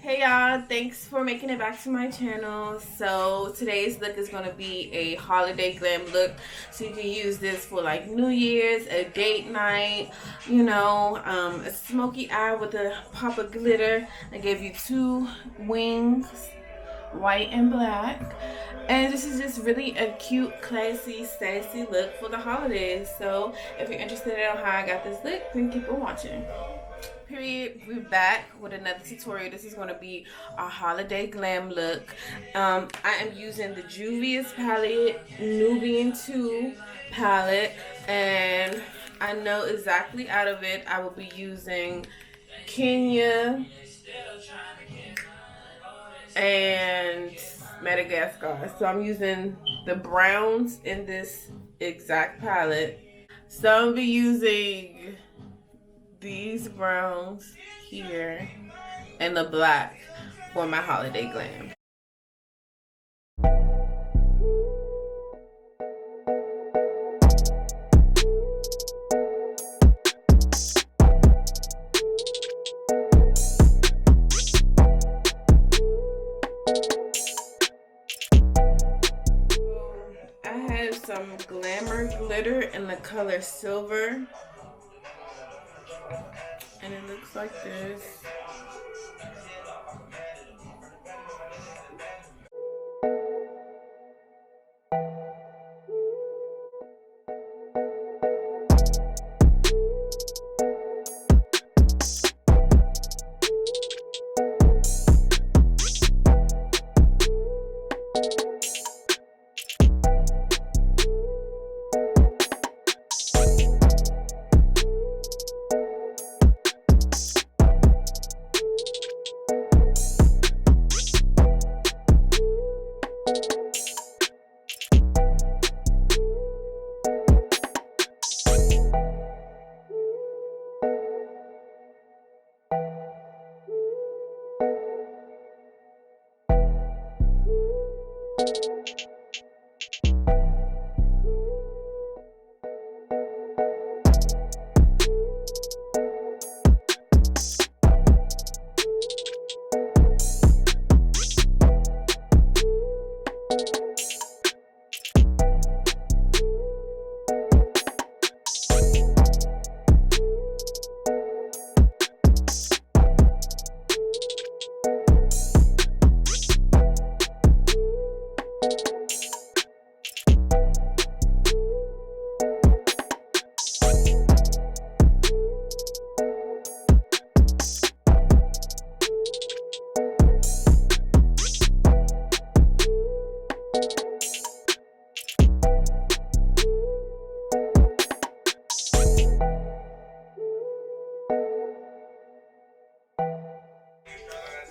Hey y'all, thanks for making it back to my channel. So today's look is going to be a holiday glam look. So you can use this for like New Year's, a date night, a smoky eye with a pop of glitter. I gave you two wings, white and black. And this is just really a cute, classy, sassy look for the holidays. So if you're interested in how I got this look, then keep on watching. Period. We're back with another tutorial. This is going to be a holiday glam look. I am using the Juvia's palette, Nubian 2 palette, and I know exactly out of it I will be using Kenya and Madagascar. So I'm using the browns in this exact palette. So I'm going to be using these browns here and the black for my holiday glam. I have some glamour glitter in the color silver. And it looks like this.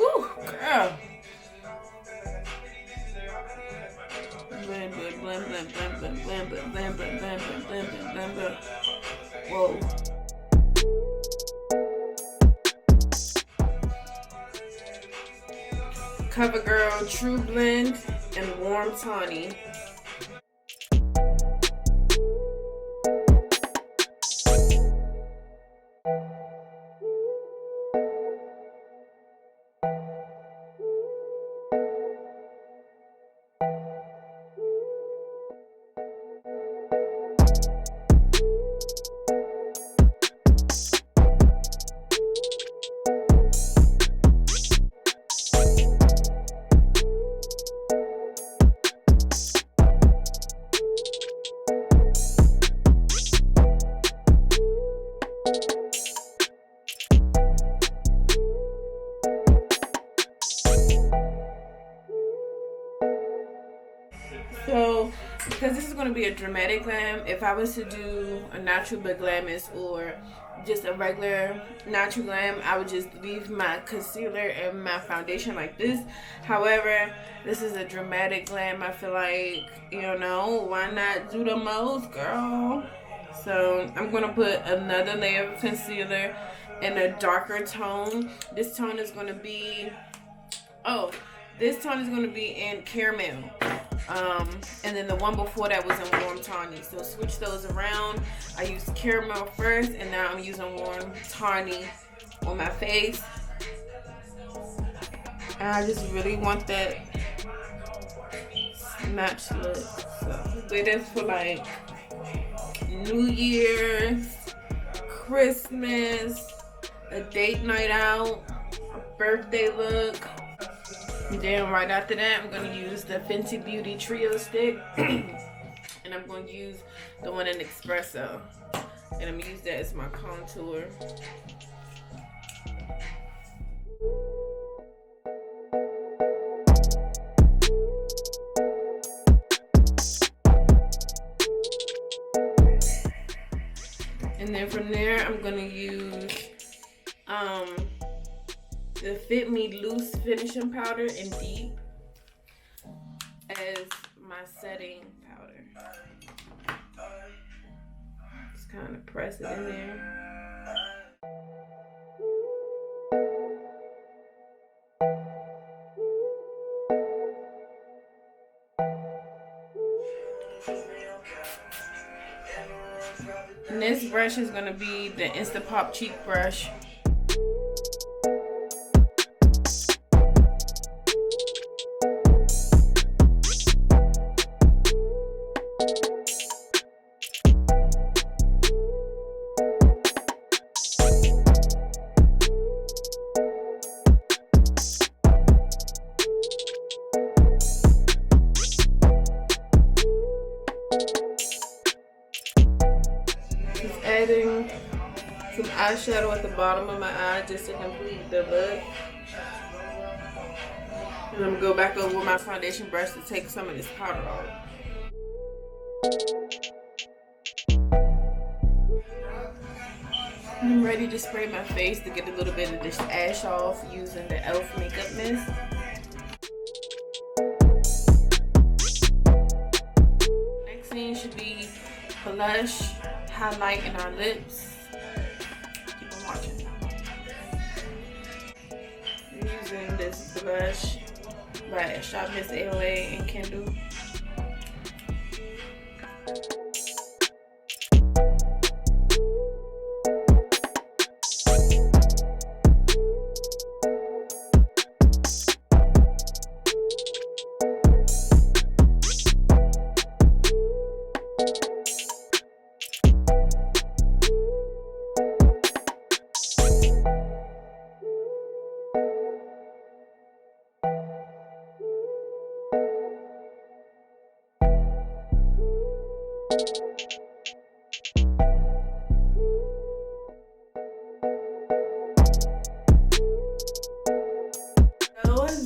Ooh, girl. Blend, blend, blend, blend, blend, blend, blend, blend, blend, blend, blend, blend, blend, blend, blend. Whoa. CoverGirl True Blend and Warm Tawny. So, because this is going to be a dramatic glam, if I was to do a natural but glamorous or just a regular natural glam, I would just leave my concealer and my foundation like this. However, this is a dramatic glam. I feel like, why not do the most, girl? So, I'm going to put another layer of concealer in a darker tone. This tone is going to be, this tone is going to be in caramel. And then the one before that was in warm tawny. So switch those around. I used caramel first, and now I'm using warm tawny on my face. And I just really want that match look. So wear this for like New Year's, Christmas, a date night out, a birthday look. And then right after that, I'm going to use the Fenty Beauty Trio Stick. And I'm going to use the one in Espresso. And I'm going to use that as my contour. And then from there, I'm going to use the Fit Me Loose Finishing Powder in Deep as my setting powder. Just kind of press it in there. And this brush is going to be the Instapop cheek brush. Adding some eyeshadow at the bottom of my eye just to complete the look. And I'm gonna go back over with my foundation brush to take some of this powder off. And I'm ready to spray my face to get a little bit of this ash off using the e.l.f. makeup mist. Next thing should be blush, highlight in our lips. Keep on watching. I'm using this blush by Shop Miss LA and Kindle.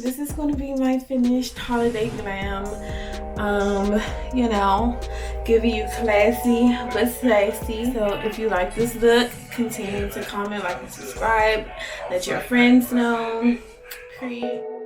This is going to be my finished holiday glam. You know, giving you classy but sassy. So if you like this look, continue to comment, like, and subscribe. Let your friends know. Period.